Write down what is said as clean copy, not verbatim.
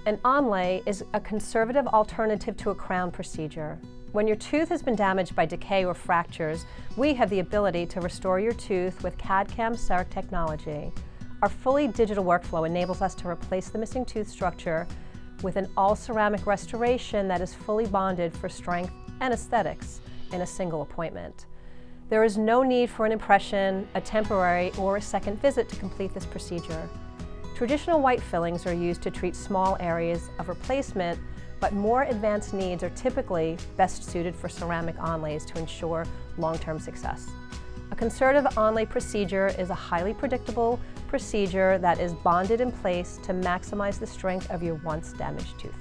An onlay is a conservative alternative to a crown procedure. When your tooth has been damaged by decay or fractures, we have the ability to restore your tooth with CAD/CAM CEREC technology. Our fully digital workflow enables us to replace the missing tooth structure with an all-ceramic restoration that is fully bonded for strength and aesthetics in a single appointment. There is no need for an impression, a temporary, or a second visit to complete this procedure. Traditional white fillings are used to treat small areas of replacement, but more advanced needs are typically best suited for ceramic onlays to ensure long-term success. A conservative onlay procedure is a highly predictable procedure that is bonded in place to maximize the strength of your once damaged tooth.